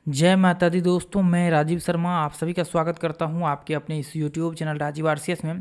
जय माता दी दोस्तों, मैं राजीव शर्मा आप सभी का स्वागत करता हूं आपके अपने इस यूट्यूब चैनल राजीव आरसीएस में।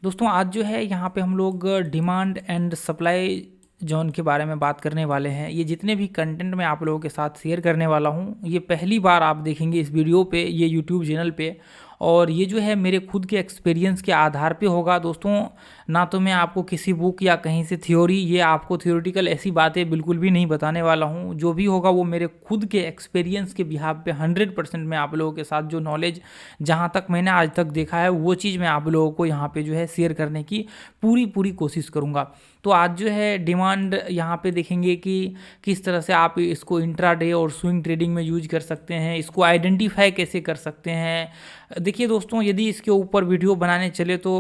दोस्तों आज जो है यहाँ पे हम लोग डिमांड एंड सप्लाई जोन के बारे में बात करने वाले हैं। ये जितने भी कंटेंट मैं आप लोगों के साथ शेयर करने वाला हूँ ये पहली बार आप देखेंगे इस वीडियो पे, ये यूट्यूब चैनल पे। और ये जो है मेरे खुद के एक्सपीरियंस के आधार पे होगा दोस्तों। ना तो मैं आपको किसी बुक या कहीं से थ्योरी, ये आपको थ्योरेटिकल ऐसी बातें बिल्कुल भी नहीं बताने वाला हूँ। जो भी होगा वो मेरे खुद के एक्सपीरियंस के बिहाफ पे 100% मैं आप लोगों के साथ जो नॉलेज जहाँ तक मैंने आज तक देखा है वो चीज़ मैं आप लोगों को यहाँ पे जो है शेयर करने की पूरी कोशिश करूँगा। तो आज जो है डिमांड यहाँ पे देखेंगे कि किस तरह से आप इसको इंट्राडे और स्विंग ट्रेडिंग में यूज कर सकते हैं, इसको आइडेंटिफाई कैसे कर सकते हैं। देखिए दोस्तों, यदि इसके ऊपर वीडियो बनाने चले तो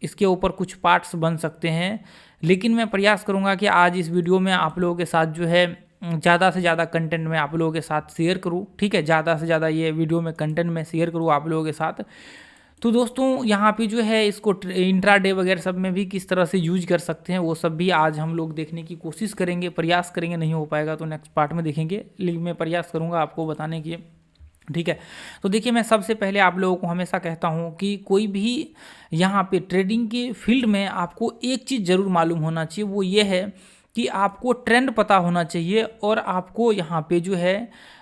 इसके ऊपर कुछ पार्ट्स बन सकते हैं, लेकिन मैं प्रयास करूंगा कि आज इस वीडियो में आप लोगों के साथ जो है ज़्यादा से ज़्यादा कंटेंट मैं आप लोगों के साथ शेयर करूं। ठीक है, ज़्यादा से ज़्यादा ये वीडियो में कंटेंट मैं शेयर करूं आप लोगों के साथ। तो दोस्तों यहाँ पे जो है इसको इंट्राडे वगैरह सब में भी किस तरह से यूज कर सकते हैं वो सब भी आज हम लोग देखने की कोशिश करेंगे, प्रयास करेंगे। नहीं हो पाएगा तो नेक्स्ट पार्ट में देखेंगे, लेकिन मैं प्रयास करूँगा आपको बताने की। ठीक है, तो देखिए मैं सबसे पहले आप लोगों को हमेशा कहता हूं कि कोई भी यहाँ पे ट्रेडिंग के फील्ड में आपको एक चीज़ ज़रूर मालूम होना चाहिए, वो ये है कि आपको ट्रेंड पता होना चाहिए। और आपको यहाँ पे जो है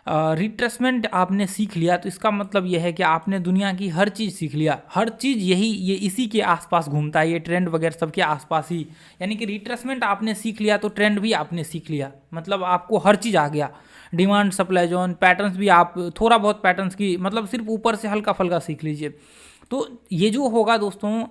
रिट्रेसमेंट आपने सीख लिया तो इसका मतलब यह है कि आपने दुनिया की हर चीज़ सीख लिया। हर चीज़ ये इसी के आसपास घूमता है, ये ट्रेंड वगैरह सब के आसपास ही। यानी कि रिट्रेसमेंट आपने सीख लिया तो ट्रेंड भी आपने सीख लिया, मतलब आपको हर चीज़ आ गया। डिमांड सप्लाई जोन पैटर्न्स भी आप थोड़ा बहुत पैटर्न्स की मतलब सिर्फ ऊपर से हल्का फल्का सीख लीजिए। तो ये जो होगा दोस्तों,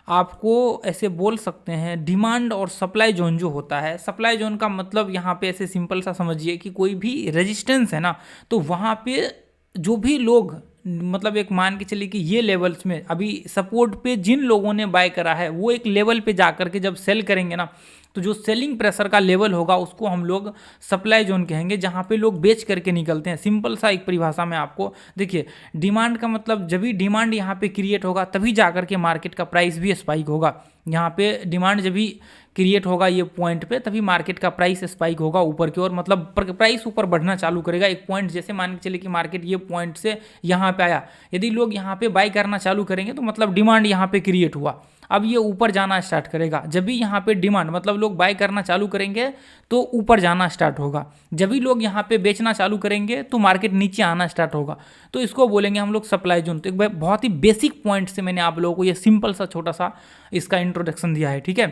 आपको ऐसे बोल सकते हैं डिमांड और सप्लाई जोन जो होता है, सप्लाई जोन का मतलब यहाँ पे ऐसे सिंपल सा समझिए कि कोई भी रेजिस्टेंस है ना, तो वहाँ पे जो भी लोग मतलब एक मान के चलिए कि ये लेवल्स में अभी सपोर्ट पे जिन लोगों ने बाय करा है वो एक लेवल पे जा करके जब सेल करेंगे ना, तो जो सेलिंग प्रेशर का लेवल होगा उसको हम लोग सप्लाई जोन कहेंगे, जहाँ पे लोग बेच करके निकलते हैं। सिंपल सा एक परिभाषा में आपको देखिए, डिमांड का मतलब जब भी डिमांड यहाँ पे क्रिएट होगा तभी जा करके मार्केट का प्राइस भी स्पाइक होगा। यहाँ पे डिमांड जब भी क्रिएट होगा ये पॉइंट पे तभी मार्केट का प्राइस स्पाइक होगा ऊपर की ओर, मतलब प्राइस ऊपर बढ़ना चालू करेगा। एक पॉइंट जैसे मान के चले कि मार्केट ये पॉइंट से यहाँ पे आया, यदि लोग यहाँ पे बाई करना चालू करेंगे तो मतलब डिमांड यहाँ पे क्रिएट हुआ, अब ये ऊपर जाना स्टार्ट करेगा। जब भी यहाँ पे डिमांड मतलब लोग बाय करना चालू करेंगे तो ऊपर जाना स्टार्ट होगा, जब भी लोग यहाँ पे बेचना चालू करेंगे तो मार्केट नीचे आना स्टार्ट होगा। तो इसको बोलेंगे हम लोग सप्लाई जोन। तो एक बहुत ही बेसिक पॉइंट से मैंने आप लोगों को ये सिंपल सा छोटा सा इसका इंट्रोडक्शन दिया है। ठीक है,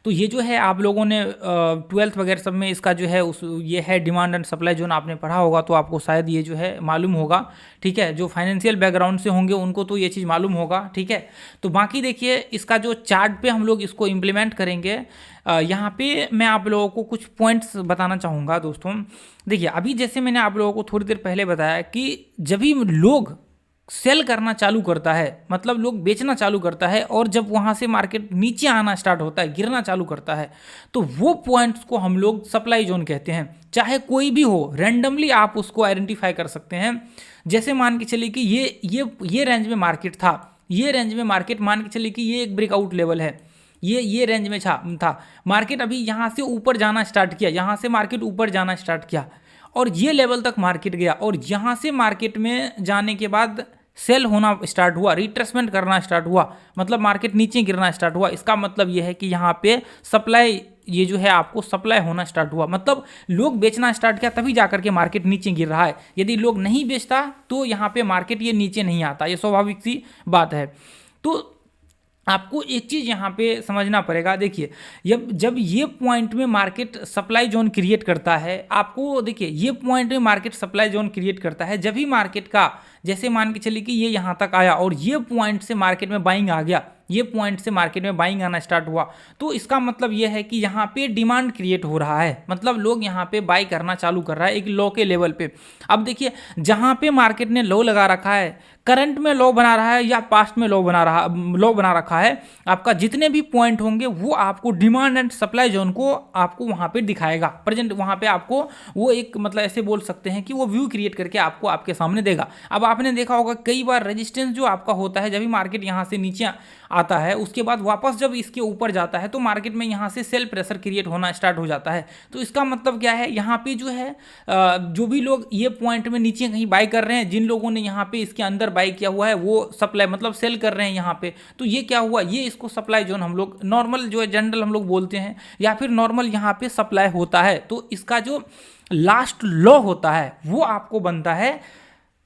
तो ये जो है आप लोगों ने 12th वगैरह सब में इसका जो है उस ये है डिमांड एंड सप्लाई जोन आपने पढ़ा होगा तो आपको शायद ये जो है मालूम होगा। ठीक है, जो फाइनेंशियल बैकग्राउंड से होंगे उनको तो ये चीज़ मालूम होगा। ठीक है, तो बाकी देखिए इसका जो चार्ट पे हम लोग इसको इम्प्लीमेंट करेंगे। यहाँ पे मैं आप लोगों को कुछ पॉइंट्स बताना चाहूँगा दोस्तों। देखिए अभी जैसे मैंने आप लोगों को थोड़ी देर पहले बताया कि जब भी लोग सेल करना चालू करता है, मतलब लोग बेचना चालू करता है, और जब वहाँ से मार्केट नीचे आना स्टार्ट होता है, गिरना चालू करता है, तो वो पॉइंट्स को हम लोग सप्लाई जोन कहते हैं। चाहे कोई भी हो, रैंडमली आप उसको आइडेंटिफाई कर सकते हैं। जैसे मान के चलिए कि ये रेंज में मार्केट था, ये रेंज में मार्केट मान के चलिए कि ये एक ब्रेकआउट लेवल है, ये रेंज में था मार्केट। अभी यहाँ से ऊपर जाना स्टार्ट किया, यहाँ से मार्केट ऊपर जाना स्टार्ट किया और ये लेवल तक मार्केट गया, और यहाँ से मार्केट में जाने के बाद सेल होना स्टार्ट हुआ, रिट्रेसमेंट करना स्टार्ट हुआ, मतलब मार्केट नीचे गिरना स्टार्ट हुआ। इसका मतलब यह है कि यहाँ पे सप्लाई, ये जो है आपको सप्लाई होना स्टार्ट हुआ, मतलब लोग बेचना स्टार्ट किया तभी जाकर के मार्केट नीचे गिर रहा है। यदि लोग नहीं बेचता तो यहाँ पे मार्केट ये नीचे नहीं आता, ये स्वाभाविक सी बात है। तो आपको एक चीज़ यहाँ पे समझना पड़ेगा। देखिए जब ये पॉइंट में मार्केट सप्लाई जोन क्रिएट करता है, आपको देखिए ये पॉइंट में मार्केट सप्लाई जोन क्रिएट करता है, जब भी मार्केट का जैसे मान के चलिए कि ये यहाँ तक आया और ये पॉइंट से मार्केट में बाइंग आ गया, ये पॉइंट से मार्केट में बाइंग आना स्टार्ट हुआ, तो इसका मतलब ये है कि यहाँ पे डिमांड क्रिएट हो रहा है, मतलब लोग यहाँ पे बाई करना चालू कर रहा है एक लो के लेवल पे। अब देखिए जहाँ पे मार्केट ने लो लगा रखा है, करंट में लो बना रहा है या पास्ट में लो बना रखा है, आपका जितने भी पॉइंट होंगे वो आपको डिमांड एंड सप्लाई जोन को आपको वहाँ पे दिखाएगा, प्रेजेंट वहाँ पे आपको वो एक मतलब ऐसे बोल सकते हैं कि वो व्यू क्रिएट करके आपको आपके सामने देगा। अब आपने देखा होगा कई बार रेजिस्टेंस जो आपका होता है, जब भी मार्केट यहाँ से नीचे आता है उसके बाद वापस जब इसके ऊपर जाता है तो मार्केट में यहाँ से सेल प्रेशर क्रिएट होना स्टार्ट हो जाता है। तो इसका मतलब क्या है, यहाँ पे जो है जो भी लोग ये पॉइंट में नीचे कहीं बाई कर रहे हैं, जिन लोगों ने यहाँ पे इसके अंदर बाई किया हुआ है वो सप्लाई मतलब सेल कर रहे हैं यहाँ पे, तो ये क्या हुआ, ये इसको सप्लाई जोन हम लोग नॉर्मल जो है जनरल हम लोग बोलते हैं, या फिर नॉर्मल यहाँ पे सप्लाई होता है। तो इसका जो लास्ट लो होता है वो आपको बनता है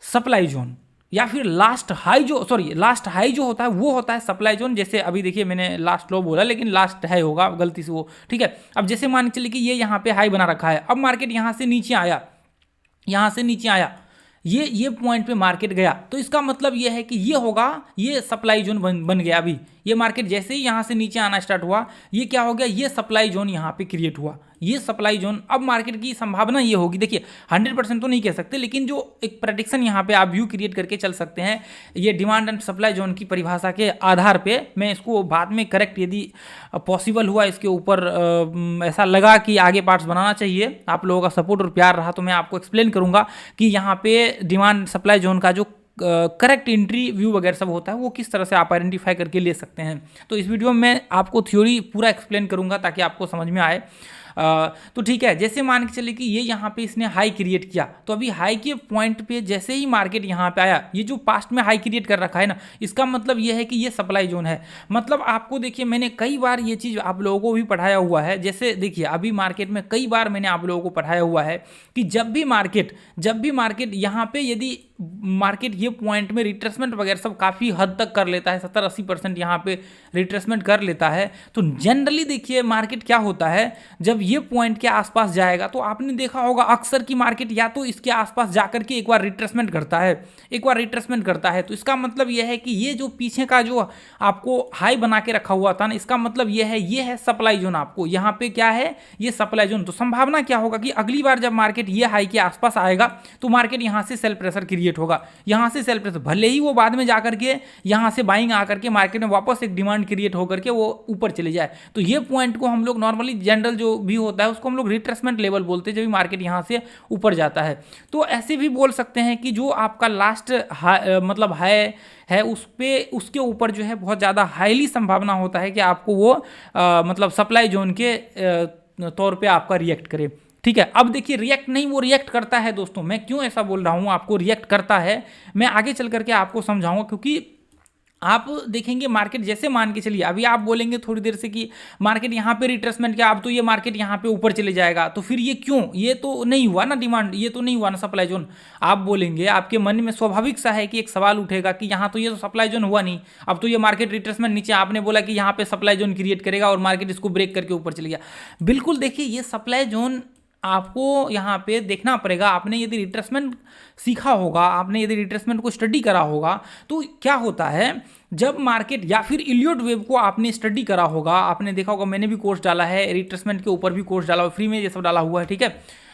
सप्लाई जोन, या फिर लास्ट हाई जो होता है वो होता है सप्लाई जोन। जैसे अभी देखिए मैंने लास्ट लो बोला लेकिन लास्ट हाई होगा गलती से वो, ठीक है। अब जैसे मान के चलिए कि ये यहाँ पे हाई बना रखा है, अब मार्केट यहाँ से नीचे आया, ये पॉइंट पे मार्केट गया, तो इसका मतलब ये है कि ये होगा, ये सप्लाई जोन बन गया। अभी ये मार्केट जैसे ही यहाँ से नीचे आना स्टार्ट हुआ, ये क्या हो गया, ये सप्लाई जोन यहाँ पे क्रिएट हुआ, ये सप्लाई जोन। अब मार्केट की संभावना ये होगी, देखिए 100% तो नहीं कह सकते, लेकिन जो एक प्रेडिक्शन यहाँ पे आप व्यू क्रिएट करके चल सकते हैं, ये डिमांड एंड सप्लाई जोन की परिभाषा के आधार पे। मैं इसको बाद में करेक्ट यदि पॉसिबल हुआ इसके ऊपर ऐसा लगा कि आगे पार्ट्स बनाना चाहिए, आप लोगों का सपोर्ट और प्यार रहा तो मैं आपको एक्सप्लेन करूँगा कि यहाँ पे डिमांड सप्लाई जोन का जो करेक्ट एंट्री व्यू वगैरह सब होता है वो किस तरह से आप आइडेंटिफाई करके ले सकते हैं। तो इस वीडियो में मैं आपको थ्योरी पूरा एक्सप्लेन करूंगा ताकि आपको समझ में आए। तो ठीक है, जैसे मान के चलिए कि ये यहाँ पे इसने हाई क्रिएट किया, तो अभी हाई के पॉइंट पे जैसे ही मार्केट यहाँ पे आया, ये जो पास्ट में हाई क्रिएट कर रखा है ना, इसका मतलब ये है कि ये सप्लाई जोन है। मतलब आपको देखिए मैंने कई बार ये चीज़ आप लोगों को भी पढ़ाया हुआ है। जैसे देखिए अभी मार्केट में कई बार मैंने आप लोगों को पढ़ाया हुआ है कि जब भी मार्केट यहाँ पे यदि मार्केट ये पॉइंट में रिट्रेसमेंट वगैरह सब काफ़ी हद तक कर लेता है, 70-80% यहाँ पे रिट्रेसमेंट कर लेता है, तो जनरली देखिए मार्केट क्या होता है, जब ये पॉइंट के आसपास जाएगा तो आपने देखा होगा अक्सर की मार्केट या तो इसके आसपास जाकर के एक बार रिट्रेसमेंट करता है। तो इसका मतलब यह है कि ये जो पीछे का जो आपको हाई बना के रखा हुआ था ना, इसका मतलब ये है सप्लाई जोन। आपको यहाँ पे क्या है, ये सप्लाई जोन। तो संभावना क्या होगा कि अगली बार जब मार्केट ये हाई के आसपास आएगा तो मार्केट यहाँ से सेल प्रेशर क्रिएट होगा, यहाँ से सेल प्रेशर, भले ही वो बाद में जाकर के यहाँ से बाइंग आकर के मार्केट में वापस एक डिमांड क्रिएट होकर के वो ऊपर चले जाए। तो ये पॉइंट को हम लोग नॉर्मली जनरल जो भी होता है उसको हम लोग रिट्रेसमेंट लेवल बोलते हैं, जब भी मार्केट यहाँ से ऊपर जाता है। तो ऐसे भी बोल सकते हैं कि जो आपका लास्ट मतलब हाई है उस पे उसके ऊपर जो है बहुत ज़्यादा हाईली संभावना होता है कि आपको वो मतलब सप्लाई जोन के तौर पे आपका रिएक्ट करे। ठीक है, अब देखिए रिएक्ट नहीं, वो रिएक्ट करता है दोस्तों। मैं क्यों ऐसा बोल रहा हूँ, आपको रिएक्ट करता है, मैं आगे चल करके आपको समझाऊंगा। क्योंकि आप देखेंगे मार्केट जैसे मान के चलिए अभी आप बोलेंगे थोड़ी देर से कि मार्केट यहाँ पे रिट्रेसमेंट किया, अब तो ये मार्केट यहाँ पे ऊपर चले जाएगा, तो फिर ये क्यों, ये तो नहीं हुआ ना डिमांड, ये तो नहीं हुआ ना सप्लाई जोन। आप बोलेंगे, आपके मन में स्वाभाविक सा है कि एक सवाल उठेगा कि यहाँ तो ये तो सप्लाई जोन हुआ नहीं, अब तो ये मार्केट रिट्रेसमेंट नीचे, आपने बोला कि यहाँ पे सप्लाई जोन क्रिएट करेगा और मार्केट इसको ब्रेक करके ऊपर चले गया। बिल्कुल देखिए ये सप्लाई जोन आपको यहाँ पे देखना पड़ेगा। आपने यदि रिट्रेसमेंट सीखा होगा, आपने यदि रिट्रेसमेंट को स्टडी करा होगा, तो क्या होता है जब मार्केट या फिर इलियट वेव को आपने स्टडी करा होगा, आपने देखा होगा, मैंने भी कोर्स डाला है रिट्रेसमेंट के ऊपर भी कोर्स डाला हुआ, फ्री में ये सब डाला हुआ है। ठीक है,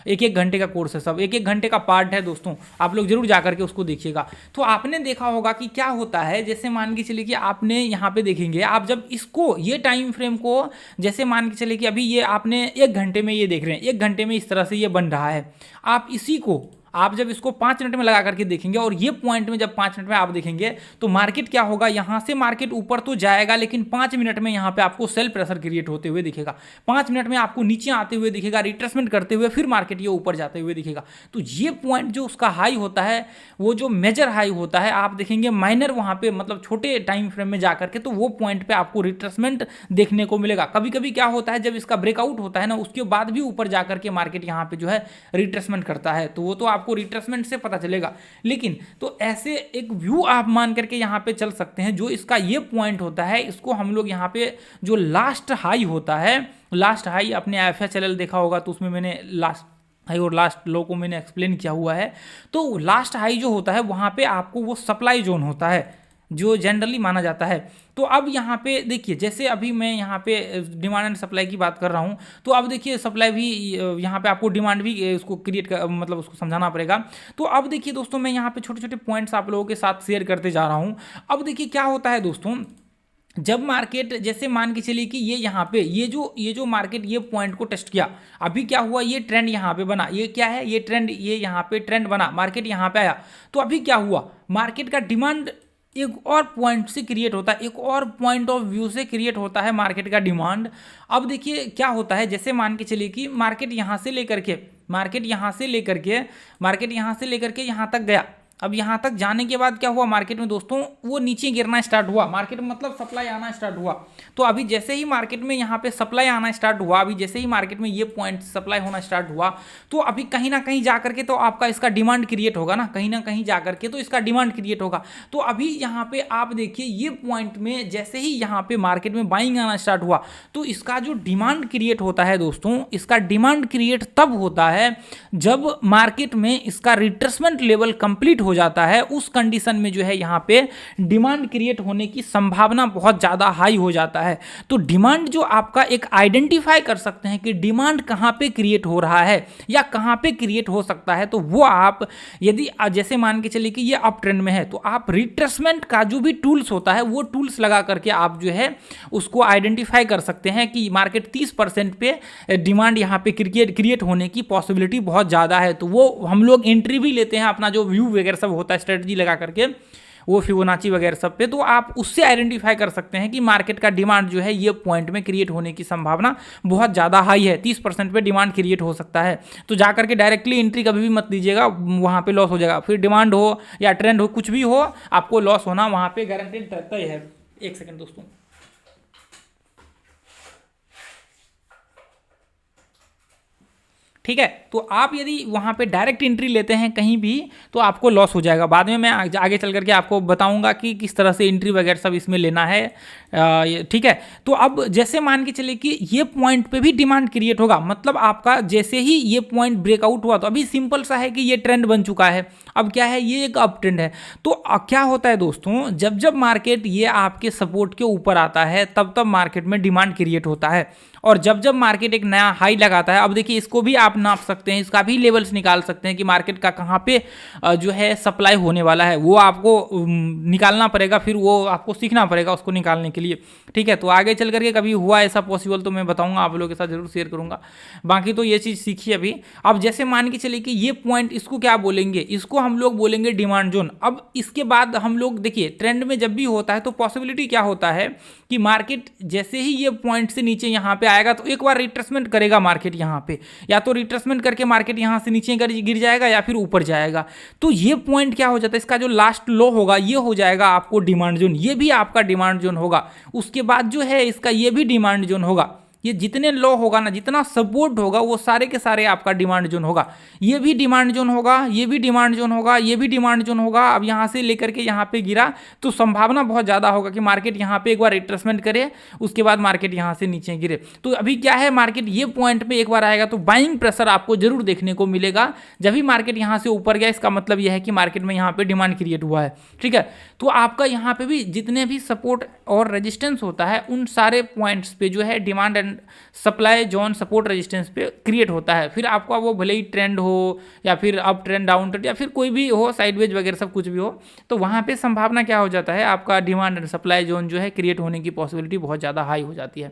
1-1 घंटे का कोर्स है, सब 1-1 घंटे का पार्ट है दोस्तों, आप लोग जरूर जा करके उसको देखिएगा। तो आपने देखा होगा कि क्या होता है, जैसे मान के चलिए कि आपने यहाँ पे देखेंगे, आप जब इसको ये टाइम फ्रेम को जैसे मान के चलिए कि अभी ये आपने 1 घंटे में ये देख रहे हैं, 1 घंटे में इस तरह से ये बन रहा है, आप इसी को आप जब इसको 5 मिनट में लगा करके देखेंगे और ये पॉइंट में जब 5 मिनट में आप देखेंगे तो मार्केट क्या होगा, यहाँ से मार्केट ऊपर तो जाएगा लेकिन 5 मिनट में यहाँ पे आपको सेल प्रेशर क्रिएट होते हुए दिखेगा, 5 मिनट में आपको नीचे आते हुए दिखेगा, रिट्रेसमेंट करते हुए फिर मार्केट ये ऊपर जाते हुए दिखेगा। तो ये पॉइंट जो उसका हाई होता है, वो जो मेजर हाई होता है, आप देखेंगे माइनर वहाँ पे मतलब छोटे टाइम फ्रेम में जाकर के, तो वो पॉइंट पे आपको रिट्रेसमेंट देखने को मिलेगा। कभी कभी क्या होता है जब इसका ब्रेकआउट होता है ना, उसके बाद भी ऊपर जाकर के मार्केट यहाँ पे जो है रिट्रेसमेंट करता है, तो वो तो आपको रिट्रेसमेंट से पता चलेगा। लेकिन तो ऐसे एक व्यू आप मान करके यहाँ पे चल सकते हैं, जो इसका ये पॉइंट होता है, इसको हम लोग यहाँ पे जो लास्ट हाई होता है, लास्ट हाई अपने FHLL देखा होगा तो उसमें मैंने लास्ट हाई और लास्ट लो को मैंने एक्सप्लेन किया हुआ है। तो लास्ट हाई जो होता है वहाँ पे आपको वो सप्लाई जोन होता है, जो जनरली माना जाता है। तो अब यहाँ पे देखिए, जैसे अभी मैं यहाँ पे डिमांड एंड सप्लाई की बात कर रहा हूँ, तो अब देखिए सप्लाई भी यहाँ पे आपको डिमांड भी उसको क्रिएट कर, मतलब उसको समझाना पड़ेगा। तो अब देखिए दोस्तों, मैं यहाँ पे छोटे छोटे पॉइंट्स आप लोगों के साथ शेयर करते जा रहा हूँ। अब देखिए क्या होता है दोस्तों, जब मार्केट, जैसे मान के चलिए कि ये यहाँ पे ये जो मार्केट ये पॉइंट को टेस्ट किया, अभी क्या हुआ, ये ट्रेंड यहाँ पे बना, ये क्या है, ये ट्रेंड, ये यहाँ पे ट्रेंड बना, मार्केट यहाँ पे आया, तो अभी क्या हुआ, मार्केट का डिमांड एक और पॉइंट से क्रिएट होता है, एक और पॉइंट ऑफ व्यू से क्रिएट होता है मार्केट का डिमांड। अब देखिए क्या होता है, जैसे मान के चलिए कि मार्केट यहाँ से लेकर के यहाँ तक गया। अब यहाँ तक जाने के बाद क्या हुआ मार्केट में दोस्तों, वो नीचे गिरना स्टार्ट हुआ, मार्केट में मतलब सप्लाई आना स्टार्ट हुआ। तो अभी जैसे ही मार्केट में यहाँ पे सप्लाई आना स्टार्ट हुआ, अभी जैसे ही मार्केट में ये पॉइंट सप्लाई होना स्टार्ट हुआ, तो अभी कहीं ना कहीं जा करके तो आपका इसका डिमांड क्रिएट होगा ना, कहीं ना कहीं जा करके तो इसका डिमांड क्रिएट होगा। तो अभी यहाँ पे आप देखिए, ये पॉइंट में जैसे ही यहाँ पे मार्केट में बाइंग आना स्टार्ट हुआ, तो इसका जो डिमांड क्रिएट होता है दोस्तों, इसका डिमांड क्रिएट तब होता है जब मार्केट में इसका रिट्रेसमेंट लेवल कंप्लीट हो जाता है। उस कंडीशन में जो है यहाँ पे डिमांड क्रिएट होने की संभावना बहुत ज़्यादा हाई हो जाता है। तो डिमांड जो आपका एक आइडेंटिफाई कर सकते हैं कि डिमांड कहाँ पे क्रिएट हो रहा है या कहाँ पे क्रिएट हो सकता है, तो वो आप यदि जैसे मान के चलिए कि ये अप ट्रेंड में है, तो आप रिट्रेसमेंट का जो भी टूल्स होता है वो टूल्स लगा करके आप जो है उसको आइडेंटिफाई कर सकते हैं कि मार्केट 30% पे डिमांड यहाँ पे क्रिएट होने की पॉसिबिलिटी बहुत ज़्यादा है। तो वो हम लोग एंट्री भी लेते हैं, अपना जो व्यू वगैरह सब होता है स्ट्रेटजी लगा करके, वो फिबोनाची वगैरह सब पे, तो आप उससे आइडेंटिफाई कर सकते हैं कि मार्केट का डिमांड जो है ये पॉइंट में क्रिएट होने की संभावना बहुत ज़्यादा हाई है, 30% पे डिमांड क्रिएट हो सकता है। तो जा करके डायरेक्टली एंट्री कभी भी मत लीजिएगा, वहाँ पे लॉस हो जाएगा। फिर डिमांड हो या ट्रेंड हो, कुछ भी हो, आपको लॉस होना वहाँ पे गारंटेड तय है। एक सेकेंड दोस्तों, ठीक है। तो आप यदि वहाँ पे डायरेक्ट एंट्री लेते हैं कहीं भी, तो आपको लॉस हो जाएगा। बाद में मैं आगे चल करके आपको बताऊंगा कि किस तरह से एंट्री वगैरह सब इसमें लेना है, ठीक है। तो अब जैसे मान के चले कि ये पॉइंट पे भी डिमांड क्रिएट होगा, मतलब आपका जैसे ही ये पॉइंट ब्रेकआउट हुआ, तो अभी सिंपल सा है कि ये ट्रेंड बन चुका है, अब क्या है, ये एक अप ट्रेंड है। तो क्या होता है दोस्तों, जब जब मार्केट ये आपके सपोर्ट के ऊपर आता है, तब तब मार्केट में डिमांड क्रिएट होता है। और जब जब मार्केट एक नया हाई लगाता है, अब देखिए इसको भी आप नाप सकते हैं, इसका भी लेवल्स निकाल सकते हैं कि मार्केट का कहाँ पे जो है सप्लाई होने वाला है, वो आपको निकालना पड़ेगा, फिर वो आपको सीखना पड़ेगा उसको निकालने के लिए, ठीक है। तो आगे चल करके कभी हुआ ऐसा पॉसिबल तो मैं बताऊंगा, आप लोगों के साथ जरूर शेयर करूंगा। बाकी तो ये चीज़ सीखिए अभी। अब जैसे मान के चलिए कि ये पॉइंट, इसको क्या बोलेंगे, इसको हम लोग बोलेंगे डिमांड जोन। अब इसके बाद हम लोग देखिए, ट्रेंड में जब भी होता है तो पॉसिबिलिटी क्या होता है कि मार्केट जैसे ही ये पॉइंट से नीचे यहाँ पे आएगा, तो एक बार रिट्रेसमेंट करेगा मार्केट यहाँ पे, या तो रिट्रेसमेंट करके मार्केट यहाँ से नीचे गिर जाएगा या फिर ऊपर जाएगा। तो ये पॉइंट क्या हो जाता है, इसका जो लास्ट लो होगा ये हो जाएगा आपको डिमांड जोन, ये भी आपका डिमांड जोन होगा। उसके बाद जो है इसका ये भी डिमांड जोन होगा। ये जितने लो होगा ना, जितना सपोर्ट होगा, वो सारे के सारे आपका डिमांड जोन होगा। ये भी डिमांड जोन होगा, ये भी डिमांड जोन होगा, ये भी डिमांड जोन होगा। अब यहाँ से लेकर के यहाँ पे गिरा, तो संभावना बहुत ज़्यादा होगा कि मार्केट यहाँ पे एक बार रिट्रेसमेंट करे, उसके बाद मार्केट यहाँ से नीचे गिरे। तो अभी क्या है, मार्केट ये पॉइंट पे एक बार आएगा तो बाइंग प्रेशर आपको जरूर देखने को मिलेगा। जब भी मार्केट यहाँ से ऊपर गया, इसका मतलब यह है कि मार्केट में यहाँ पे डिमांड क्रिएट हुआ है, ठीक है। तो आपका यहाँ पे भी जितने भी सपोर्ट और रेजिस्टेंस होता है, उन सारे पॉइंट्स पे जो है demand and supply zone, support resistance पे क्रिएट होता है। फिर आपका वो भले ही ट्रेंड हो या फिर अप ट्रेंड, डाउन ट्रेंड, या फिर कोई भी हो, साइडवेज वगैरह सब कुछ भी हो, तो वहाँ पे संभावना क्या हो जाता है, आपका डिमांड एंड सप्लाई जोन जो है क्रिएट होने की पॉसिबिलिटी बहुत ज़्यादा हाई हो जाती है,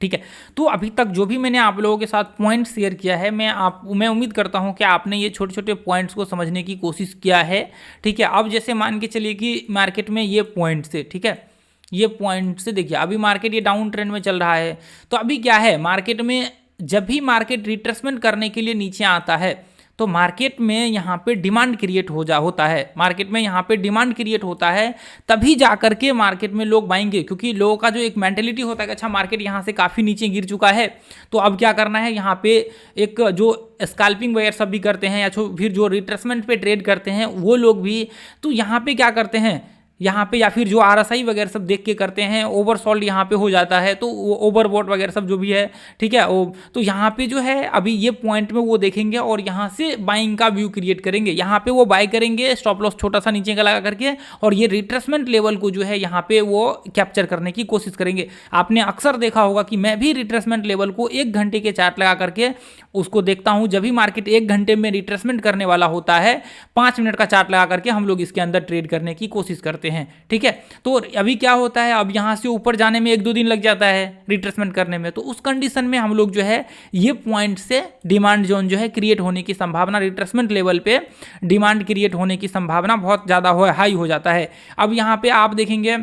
ठीक है। तो अभी तक जो भी मैंने आप लोगों के साथ पॉइंट शेयर किया है, मैं उम्मीद करता हूं कि आपने ये छोटे छोटे पॉइंट्स को समझने की कोशिश किया है, ठीक है। अब जैसे मान के चलिए कि मार्केट में ये पॉइंट से, ठीक है, ये पॉइंट से देखिए अभी मार्केट ये डाउन ट्रेंड में चल रहा है। तो अभी क्या है, मार्केट में जब भी मार्केट रिट्रेसमेंट करने के लिए नीचे आता है, तो मार्केट में यहाँ पे डिमांड क्रिएट होता है, मार्केट में यहाँ पे डिमांड क्रिएट होता है, तभी जा करके मार्केट में लोग बाएंगे। क्योंकि लोगों का जो एक मेंटेलिटी होता है कि अच्छा मार्केट यहाँ से काफ़ी नीचे गिर चुका है, तो अब क्या करना है, यहाँ पे एक जो स्कैल्पिंग वगैरह सब भी करते हैं, या फिर जो रिट्रेसमेंट पे ट्रेड करते हैं वो लोग भी, तो यहाँ पे क्या करते हैं, यहाँ पे, या फिर जो आरएसआई वगैरह सब देख के करते हैं, ओवरसोल्ड यहाँ पे हो जाता है, तो वो ओवरबॉट वगैरह सब जो भी है, ठीक है। तो यहाँ पे जो है अभी ये पॉइंट में वो देखेंगे और यहाँ से बाइंग का व्यू क्रिएट करेंगे। यहाँ पे वो बाय करेंगे स्टॉप लॉस छोटा सा नीचे का लगा करके, और ये रिट्रेसमेंट लेवल को जो है यहाँ पे वो कैप्चर करने की कोशिश करेंगे। आपने अक्सर देखा होगा कि मैं भी रिट्रेसमेंट लेवल को 1 घंटे के चार्ट लगा करके उसको देखता हूं। जब भी मार्केट 1 घंटे में रिट्रेसमेंट करने वाला होता है, 5 मिनट का चार्ट लगा करके हम लोग इसके अंदर ट्रेड करने की कोशिश करते हैं, ठीक है। तो अभी क्या होता है, अब यहां से ऊपर जाने में 1-2 दिन लग जाता है रिट्रेसमेंट करने में, तो उस कंडीशन में हम लोग जो है ये पॉइंट से डिमांड जोन जो है क्रिएट होने की संभावना, रिट्रेसमेंट लेवल पे डिमांड क्रिएट होने की संभावना बहुत ज़्यादा हाई हो जाता है। अब यहाँ पे आप देखेंगे,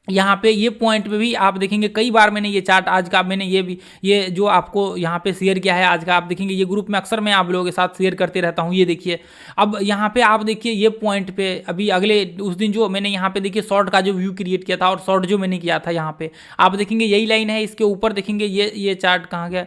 यहाँ पे ये पॉइंट पे भी आप देखेंगे कई बार मैंने ये चार्ट आज का मैंने ये जो आपको यहाँ पे शेयर किया है आज का, आप देखेंगे ये ग्रुप में अक्सर मैं आप लोगों के साथ शेयर करते रहता हूँ। ये देखिए, अब यहाँ पे आप देखिए ये पॉइंट पे अभी अगले उस दिन जो मैंने यहाँ पे देखिए शॉर्ट का जो व्यू क्रिएट किया था, और शॉर्ट जो मैंने किया था यहाँ पे आप देखेंगे यही लाइन है, इसके ऊपर देखेंगे ये चार्ट कहाँ गया,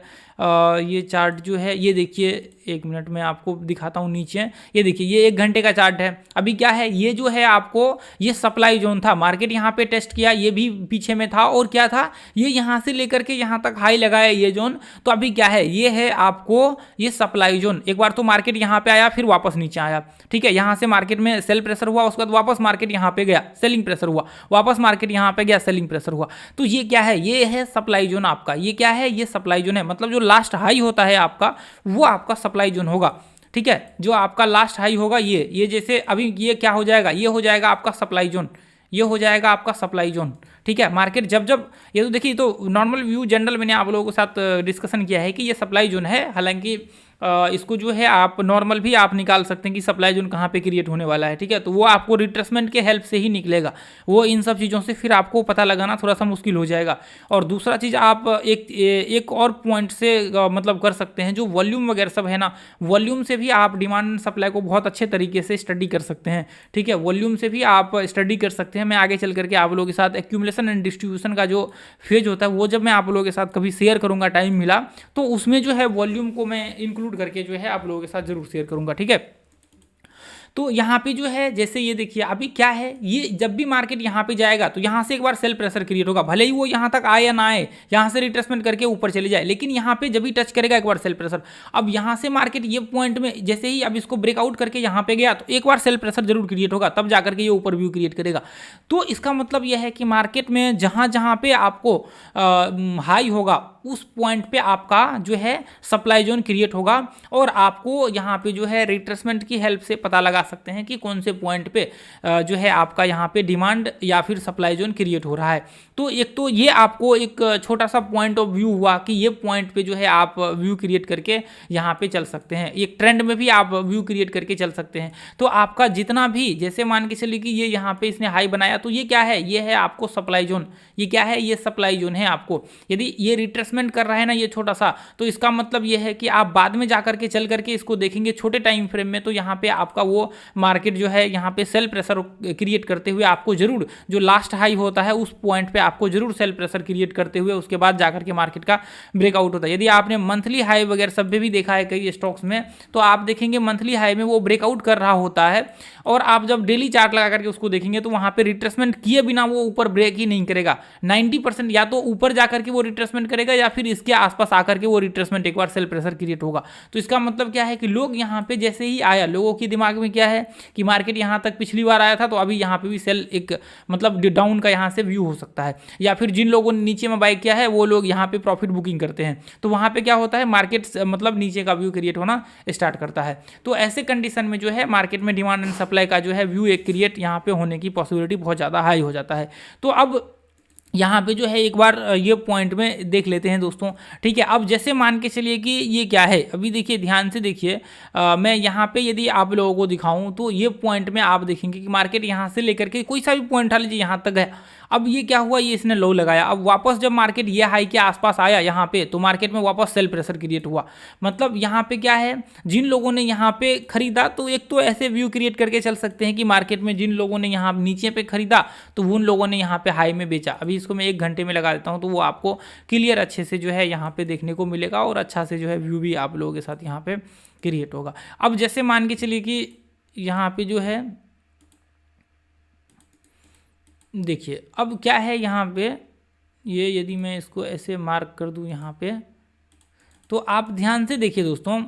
ये चार्ट जो है ये देखिए, 1 मिनट में आपको दिखाता हूँ नीचे। ये देखिए ये 1 घंटे का चार्ट है। अभी क्या है, ये जो है आपको ये सप्लाई जोन था, मार्केट यहाँ पे टेस्ट किया, ये भी पीछे में था, और क्या था, ये यहाँ से लेकर के यहाँ तक हाई लगाया ये जोन। तो अभी क्या है, ये है आपको ये सप्लाई जोन। एक बार तो मार्केट यहाँ पे आया, फिर वापस नीचे आया, ठीक है। यहाँ से मार्केट में सेल प्रेशर हुआ, उसके बाद वापस मार्केट यहाँ पे गया, सेलिंग प्रेशर हुआ, वापस मार्केट यहाँ पे गया, सेलिंग प्रेशर हुआ। तो ये क्या है, ये है सप्लाई जोन आपका। ये क्या है, ये सप्लाई जोन है, मतलब जो लास्ट हाई होता है आपका, वो आपका सप्लाई जोन होगा, ठीक है। जो आपका लास्ट हाई होगा ये जैसे अभी ये क्या हो जाएगा, ये हो जाएगा आपका सप्लाई जोन, ये हो जाएगा आपका सप्लाई जोन, ठीक है। मार्केट जब ये तो देखिए, तो नॉर्मल व्यू जनरल मैंने आप लोगों के साथ डिस्कशन किया है कि ये सप्लाई जोन है। हालांकि इसको जो है आप नॉर्मल भी आप निकाल सकते हैं कि सप्लाई जोन कहाँ पे क्रिएट होने वाला है, ठीक है। तो वो आपको रिट्रेसमेंट के हेल्प से ही निकलेगा, वो इन सब चीज़ों से फिर आपको पता लगाना थोड़ा सा मुश्किल हो जाएगा। और दूसरा चीज़ आप एक और पॉइंट से मतलब कर सकते हैं, जो वॉल्यूम वगैरह सब है ना, वॉल्यूम से भी आप डिमांड एंड सप्लाई को बहुत अच्छे तरीके से स्टडी कर सकते हैं, ठीक है। वॉल्यूम से भी आप स्टडी कर सकते हैं। मैं आगे चल करके आप लोगों के साथ एक्यूमुलेशन एंड डिस्ट्रीब्यूशन का जो फेज होता है, वो जब मैं आप लोगों के साथ कभी शेयर करूँगा, टाइम मिला तो उसमें जो है वॉल्यूम को मैं इंक्लूड करके जो है आप लोगों के साथ जरूर शेयर करूंगा, ठीक है। तो यहाँ पे जो है जैसे ये देखिए, अभी क्या है, ये जब भी मार्केट यहाँ पे जाएगा तो यहाँ से एक बार सेल प्रेशर क्रिएट होगा, भले ही वो यहाँ तक आए या ना आए, यहाँ से रिट्रेसमेंट करके ऊपर चले जाए, लेकिन यहाँ पे जब भी टच करेगा एक बार सेल प्रेशर। अब यहाँ से मार्केट ये पॉइंट में जैसे ही अब इसको ब्रेकआउट करके यहाँ पे गया, तो एक बार सेल प्रेशर जरूर क्रिएट होगा, तब जाकर के ये ऊपर व्यू क्रिएट करेगा। तो इसका मतलब यह है कि मार्केट में जहाँ जहाँ पे आपको हाई होगा, उस पॉइंट पे आपका जो है सप्लाई जोन क्रिएट होगा, और आपको यहाँ पे जो है रिट्रेसमेंट की हेल्प से पता लगा सकते हैं कि कौन से पॉइंट पे जो है आपका यहाँ पे डिमांड या फिर सप्लाई जोन क्रिएट हो रहा है। तो एक तो ये आपको एक छोटा सा पॉइंट ऑफ व्यू हुआ कि ये पॉइंट पे जो है आप व्यू क्रिएट करके यहाँ पे चल सकते हैं, एक ट्रेंड में भी आप व्यू क्रिएट करके चल सकते हैं। तो आपका जितना भी, जैसे मान के चलिए कि ये यहाँ पे इसने हाई बनाया, तो ये क्या है, ये है आपको सप्लाई जोन। ये क्या है, ये सप्लाई जोन है आपको। यदि ये रिट्रेसमेंट कर रहा है ना ये छोटा सा, तो इसका मतलब ये है कि आप बाद में जाकर के चल करके इसको देखेंगे छोटे टाइम फ्रेम में, तो यहाँ पे आपका वो मार्केट जो है यहाँ पे सेल प्रेशर क्रिएट करते हुए आपको जरूर, जो लास्ट हाई होता है उस पॉइंट पे आपको जरूर सेल प्रेशर क्रिएट करते हुए उसके बाद जाकर के मार्केट का ब्रेकआउट होता है। यदि आपने मंथली हाई वगैरह सब भी देखा है कई स्टॉक्स में, तो आप देखेंगे मंथली हाई में वो ब्रेकआउट कर रहा होता है, और आप जब डेली चार्ट लगा करके उसको देखेंगे तो वहाँ पे रिट्रेसमेंट किए बिना वो ऊपर ब्रेक ही नहीं करेगा। 90% या तो ऊपर जाकर के वो रिट्रेसमेंट करेगा, या फिर इसके आसपास आकर के वो रिट्रेसमेंट एक बार सेल प्रेशर क्रिएट होगा। तो इसका मतलब क्या है कि लोग यहाँ पे जैसे ही आया, लोगों के दिमाग में क्या है कि मार्केट यहाँ तक पिछली बार आया था, तो अभी यहाँ पे भी सेल एक मतलब डाउन का यहाँ से व्यू हो सकता है, या फिर जिन लोगों ने नीचे में बाय किया है वो लोग यहाँ पे प्रॉफिट बुकिंग करते हैं, तो वहाँ पे क्या होता है, मार्केट मतलब नीचे का व्यू क्रिएट होना स्टार्ट करता है। तो ऐसे कंडीशन में जो है मार्केट में डिमांड एंड सप्लाई का जो है व्यू एक क्रिएट यहाँ पे होने की पॉसिबिलिटी बहुत ज़्यादा हाई हो जाता है। तो अब यहाँ पे जो है एक बार ये पॉइंट में देख लेते हैं दोस्तों, ठीक है। अब जैसे मान के चलिए कि ये क्या है, अभी देखिए ध्यान से देखिए, मैं यहाँ पे यदि आप लोगों को दिखाऊं तो ये पॉइंट में आप देखेंगे कि मार्केट यहाँ से लेकर के कोई सा भी पॉइंट उठा लीजिए यहाँ तक है। अब ये क्या हुआ, ये इसने लो लगाया, अब वापस जब मार्केट ये हाई के आसपास आया यहाँ पे, तो मार्केट में वापस सेल प्रेशर क्रिएट हुआ। मतलब यहाँ पे क्या है, जिन लोगों ने यहाँ पे खरीदा, तो एक तो ऐसे व्यू क्रिएट करके चल सकते हैं कि मार्केट में जिन लोगों ने यहाँ नीचे पे खरीदा, तो उन लोगों ने यहाँ पे हाई में बेचा। अभी इसको मैं 1 घंटे में लगा देता हूँ, तो वो आपको क्लियर अच्छे से जो है यहाँ पे देखने को मिलेगा, और अच्छा से जो है व्यू भी आप लोगों के साथ यहाँ पे क्रिएट होगा। अब जैसे मान के चलिए कि यहाँ पे जो है देखिए अब क्या है यहाँ पे, ये यदि मैं इसको ऐसे मार्क कर दूँ यहाँ पे, तो आप ध्यान से देखिए दोस्तों।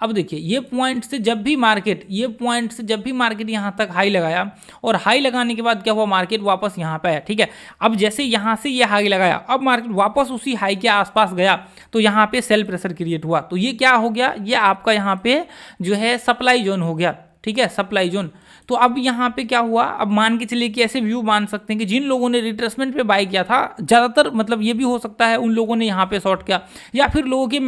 अब देखिए ये पॉइंट से जब भी मार्केट, ये पॉइंट से जब भी मार्केट यहाँ तक हाई लगाया और हाई लगाने के बाद क्या हुआ, मार्केट वापस यहाँ पे आया, ठीक है। अब जैसे यहाँ से ये हाई लगाया, अब मार्केट वापस उसी हाई के आसपास गया, तो यहाँ पे सेल प्रेशर क्रिएट हुआ। तो ये क्या हो गया, ये आपका यहाँ पे जो है सप्लाई जोन हो गया, ठीक है, सप्लाई जोन। तो अब यहाँ पे क्या हुआ, अब मान के चलिए कि ऐसे व्यू मान सकते हैं कि जिन लोगों ने रिट्रेसमेंट पे बाय किया था, ज़्यादातर मतलब ये भी हो सकता है उन लोगों ने यहाँ पे शॉर्ट किया, या फिर लोगों के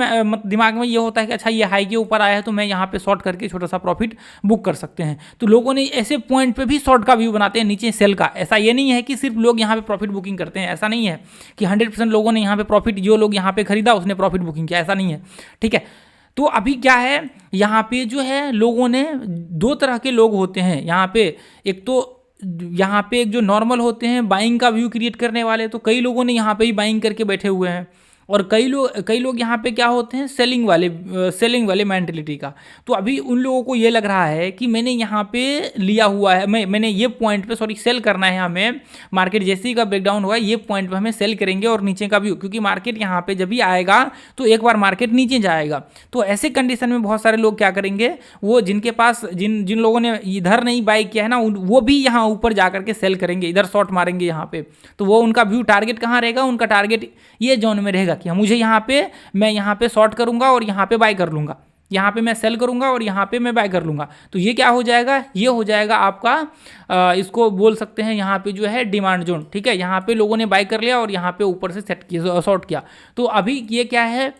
दिमाग में ये होता है कि अच्छा ये हाई के ऊपर आया है तो मैं यहाँ पे शॉर्ट करके छोटा सा प्रॉफिट बुक कर सकते हैं। तो लोगों ने ऐसे पॉइंट पे भी शॉर्ट का व्यू बनाते हैं, नीचे सेल का। ऐसा ये नहीं है कि सिर्फ लोग यहाँ पे प्रॉफिट बुकिंग करते हैं, ऐसा नहीं है कि 100% लोगों ने यहाँ पे प्रॉफिट, जो लोग यहाँ पे खरीदा उसने प्रॉफिट बुकिंग किया, ऐसा नहीं है, ठीक है। तो अभी क्या है, यहाँ पे जो है लोगों ने, दो तरह के लोग होते हैं यहाँ पे। एक तो यहाँ पे एक जो नॉर्मल होते हैं बाइंग का व्यू क्रिएट करने वाले, तो कई लोगों ने यहाँ पे ही बाइंग करके बैठे हुए हैं। और कई लोग यहाँ पे क्या होते हैं, सेलिंग वाले मेंटेलिटी का। तो अभी उन लोगों को ये लग रहा है कि मैंने यहाँ पे लिया हुआ है, मैंने ये पॉइंट पे सेल करना है हमें। मार्केट जैसे ही का ब्रेकडाउन होगा ये पॉइंट पे हमें सेल करेंगे और नीचे का व्यू, क्योंकि मार्केट यहाँ पे जब भी आएगा तो एक बार मार्केट नीचे जाएगा। तो ऐसे कंडीशन में बहुत सारे लोग क्या करेंगे, वो जिनके पास जिन लोगों ने इधर नहीं बाई किया है ना, वो भी यहाँ ऊपर जा करके सेल करेंगे, इधर शॉर्ट मारेंगे यहाँ पे। तो वो उनका व्यू टारगेट कहाँ रहेगा, उनका टारगेट ये जोन में रहेगा कि मुझे यहाँ पे, मैं यहाँ पे शॉर्ट करूंगा और यहाँ पे बाय कर लूंगा, यहाँ पे मैं सेल करूंगा और यहाँ पे मैं बाय कर लूंगा। तो ये क्या हो जाएगा, ये हो जाएगा आपका इसको बोल सकते हैं यहाँ पे जो है डिमांड जोन, ठीक है। यहाँ पे लोगों ने बाय कर लिया और यहाँ पे ऊपर से सेट किया, शॉर्ट किया। तो अभी ये क्या है,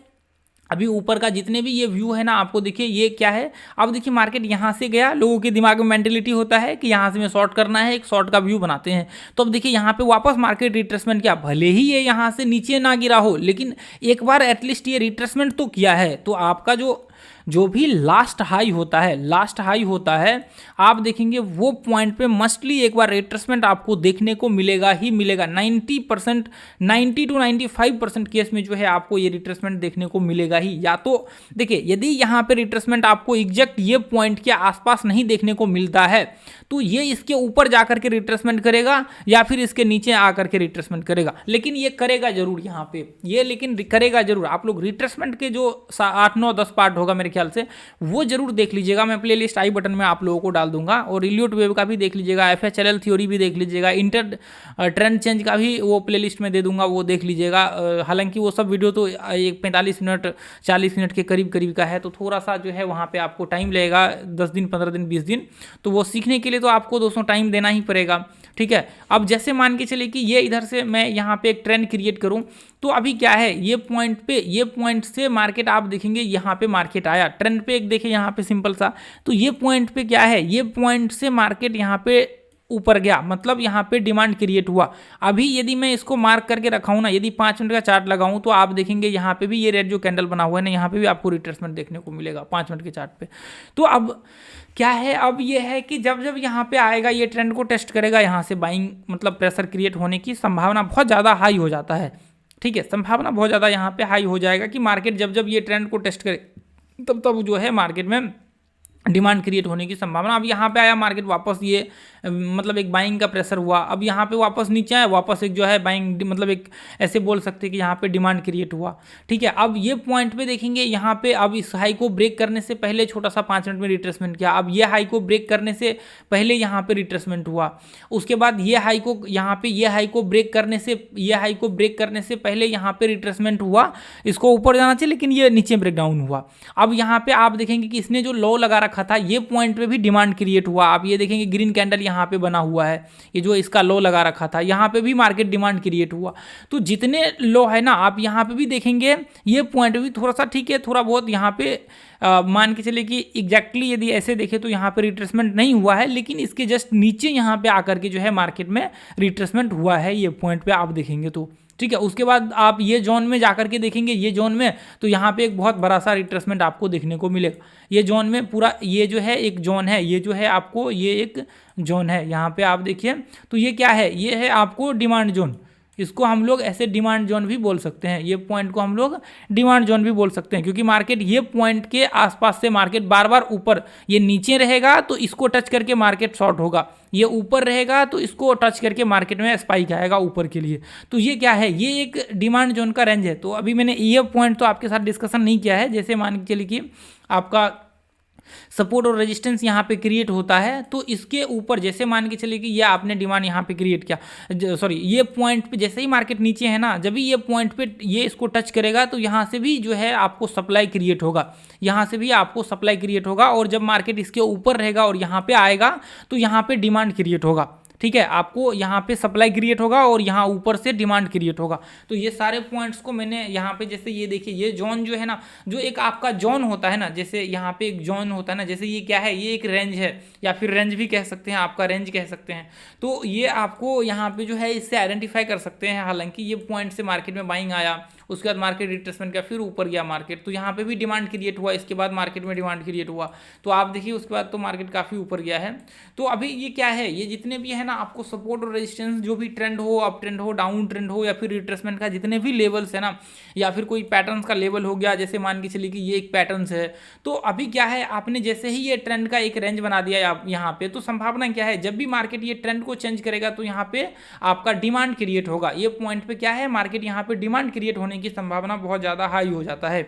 अभी ऊपर का जितने भी ये व्यू है ना, आपको देखिए ये क्या है। अब देखिए मार्केट यहाँ से गया, लोगों के दिमाग में मेंटेलिटी होता है कि यहाँ से मैं शॉर्ट करना है, एक शॉर्ट का व्यू बनाते हैं। तो अब देखिए यहाँ पे वापस मार्केट रिट्रेसमेंट किया, भले ही ये यहाँ से नीचे ना गिरा हो, लेकिन एक बार एटलीस्ट ये रिट्रेसमेंट तो किया है। तो आपका जो भी लास्ट हाई होता है, आप देखेंगे वो पॉइंट पे मस्टली एक बार रिट्रेसमेंट आपको देखने को मिलेगा ही मिलेगा। 90% 90 to 95% केस में जो है आपको ये रिट्रेसमेंट देखने को मिलेगा ही। या तो देखिए यदि यहाँ पे रिट्रेसमेंट आपको एग्जैक्ट ये पॉइंट के आसपास नहीं देखने को मिलता है, तो ये इसके ऊपर जाकर के रिट्रेसमेंट करेगा या फिर इसके नीचे आकर के रिट्रेसमेंट करेगा, लेकिन ये करेगा जरूर यहाँ पे, ये लेकिन करेगा जरूर। आप लोग रिट्रेसमेंट के जो 8, 9, 10 पार्ट होगा मेरे ख्याल से, वो जरूर देख लीजिएगा। मैं प्लेलिस्ट आई बटन में आप लोगों को डाल दूंगा, और इलियट वेव का भी देख लीजिएगा, FHLL थ्योरी भी देख लीजिएगा, इंटर ट्रेंड चेंज का भी वो प्लेलिस्ट में दे दूंगा, वो देख लीजिएगा। हालांकि वो सब वीडियो तो 45 मिनट 40 मिनट के करीब का है, तो थोड़ा सा जो है वहाँ पे आपको टाइम लगेगा, 10 दिन 15 दिन 20 दिन। तो वो सीखने के लिए तो आपको दोस्तों टाइम देना ही पड़ेगा, ठीक है। अब जैसे मान के चलिए कि ये इधर से मैं यहाँ पे एक ट्रेंड क्रिएट करूँ, तो अभी क्या है, ये पॉइंट से मार्केट आप देखेंगे यहाँ पे मार्केट आया, ट्रेंड पे एक देखिए यहाँ पे सिंपल सा। तो ये पॉइंट पे क्या है, ये पॉइंट से मार्केट यहाँ पे ऊपर गया, मतलब यहाँ पे डिमांड क्रिएट हुआ। अभी यदि मैं इसको मार्क करके रखा हूँ ना, यदि 5 मिनट का चार्ट लगाऊं, तो आप देखेंगे यहाँ पे भी ये रेड जो कैंडल बना हुआ है ना, यहाँ पे भी आपको रिट्रेसमेंट देखने को मिलेगा 5 मिनट के चार्ट पे। तो अब क्या है, अब ये है कि जब यहाँ पे आएगा, ये ट्रेंड को टेस्ट करेगा, यहाँ से बाइंग मतलब प्रेशर क्रिएट होने की संभावना बहुत ज़्यादा हाई हो जाता है, ठीक है। संभावना बहुत ज़्यादा यहाँ पे हाई हो जाएगा कि मार्केट जब ये ट्रेंड को टेस्ट करे, तब जो है मार्केट में डिमांड क्रिएट होने की संभावना। अब यहाँ पे आया मार्केट वापस, ये मतलब एक बाइंग का प्रेशर हुआ, अब यहाँ पे वापस नीचे आया, वापस एक जो है बाइंग, मतलब एक ऐसे बोल सकते हैं कि यहाँ पे डिमांड क्रिएट हुआ, ठीक है। अब ये पॉइंट पे देखेंगे यहाँ पे, अब इस हाई को ब्रेक करने से पहले छोटा सा 5 मिनट में रिट्रेसमेंट किया, अब ये हाई को ब्रेक करने से पहले यहाँ पे रिट्रेसमेंट हुआ, उसके बाद ये हाई को यहाँ पे, ये हाई को ब्रेक करने से पहले यहाँ पे रिट्रेसमेंट हुआ, इसको ऊपर जाना चाहिए लेकिन ये नीचे ब्रेकडाउन हुआ। अब यहाँ पे आप देखेंगे कि इसने जो लो लगा रखा था, ये पॉइंट पे भी डिमांड क्रिएट हुआ। आप ये देखेंगे ग्रीन कैंडल यहाँ पे बना हुआ है, ये जो इसका लो लगा रखा था, यहाँ पे भी मार्केट डिमांड क्रिएट हुआ। तो जितने लो है ना, आप यहाँ पे भी देखेंगे ये पॉइंट भी थोड़ा सा ठीक है, थोड़ा बहुत यहाँ पे मान के चले कि एग्जैक्टली यदि ऐसे देखें तो यहाँ पे रिट्रेसमेंट नहीं हुआ है, लेकिन इसके जस्ट नीचे यहाँ पे आकर के जो है मार्केट में रिट्रेसमेंट हुआ है, ये पॉइंट पे आप देखेंगे तो, ठीक है। उसके बाद आप ये जोन में जाकर के देखेंगे, ये जोन में तो यहाँ पे एक बहुत बड़ा सा रिट्रेसमेंट आपको देखने को मिलेगा। ये जोन में पूरा, ये जो है एक जोन है, ये जो है आपको ये एक जोन है, यहाँ पे आप देखिए तो ये क्या है, ये है आपको डिमांड जोन, इसको हम लोग ऐसे डिमांड जोन भी बोल सकते हैं, ये पॉइंट को हम लोग डिमांड जोन भी बोल सकते हैं, क्योंकि मार्केट ये पॉइंट के आसपास से मार्केट बार बार ऊपर, ये नीचे रहेगा तो इसको टच करके मार्केट शॉर्ट होगा, ये ऊपर रहेगा तो इसको टच करके मार्केट में स्पाइक आएगा ऊपर के लिए। तो ये क्या है, ये एक डिमांड जोन का रेंज है। तो अभी मैंने ये पॉइंट तो आपके साथ डिस्कशन नहीं किया है। जैसे मान के चलिए कि आपका सपोर्ट और रेजिस्टेंस यहाँ पे क्रिएट होता है, तो इसके ऊपर जैसे मान के चलिए कि ये आपने डिमांड यहाँ पे क्रिएट किया, सॉरी ये पॉइंट पे जैसे ही मार्केट नीचे है ना, जब भी ये पॉइंट पे ये इसको टच करेगा तो यहाँ से भी जो है आपको सप्लाई क्रिएट होगा, यहाँ से भी आपको सप्लाई क्रिएट होगा, और जब मार्केट इसके ऊपर रहेगा और यहाँ पे आएगा तो यहाँ पे डिमांड क्रिएट होगा। ठीक है, आपको यहाँ पे सप्लाई क्रिएट होगा और यहाँ ऊपर से डिमांड क्रिएट होगा। तो ये सारे पॉइंट्स को मैंने यहाँ पे, जैसे ये देखिए ये जोन जो है ना, जो एक आपका जोन होता है ना, जैसे यहाँ पे एक जोन होता है ना, जैसे ये क्या है, ये एक रेंज है, या फिर रेंज भी कह सकते हैं, आपका रेंज कह सकते हैं। तो ये आपको यहाँ पे जो है इससे आइडेंटिफाई कर सकते हैं। हालांकि ये पॉइंट से मार्केट में बाइंग आया, उसके बाद मार्केट रिट्रेसमेंट किया, फिर ऊपर गया मार्केट, तो यहाँ पे भी डिमांड क्रिएट हुआ, इसके बाद मार्केट में डिमांड क्रिएट हुआ, तो आप देखिए उसके बाद तो मार्केट काफ़ी ऊपर गया है। तो अभी ये क्या है, ये जितने भी है ना आपको सपोर्ट और रेजिस्टेंस, जो भी ट्रेंड हो, अप ट्रेंड हो, डाउन ट्रेंड हो, या फिर रिट्रेसमेंट का जितने भी लेवल्स है ना, या फिर कोई पैटर्न्स का लेवल हो गया, जैसे मान के चलिए कि ये एक पैटर्न्स है, तो अभी क्या है, आपने जैसे ही ये ट्रेंड का एक रेंज बना दिया यहाँ पे, तो संभावना क्या है, जब भी मार्केट ये ट्रेंड को चेंज करेगा तो यहाँ पे आपका डिमांड क्रिएट होगा। ये पॉइंट पे क्या है, मार्केट यहाँ पे डिमांड क्रिएट होने की संभावना बहुत ज़्यादा हाई हो जाता है।